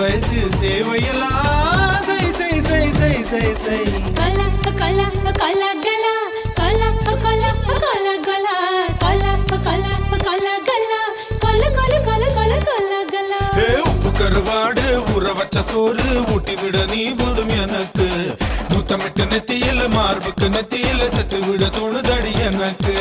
வயசு சேவையெல்லாம் செய் செய் செய் செய் செய் செய் கலா கலா கலா கலா கலா கலா கலா கலா கலா கலா கலா கலா கல கல கல கல கலா கலா உப்பு கருவாடு ஊற வச்ச சோறு ஊட்டி விட நீ போதும் எனக்கு முத்தமிட்டு நெத்தியில மார்புக்கு நெத்தியில சத்து விட தோணுதடி எனக்கு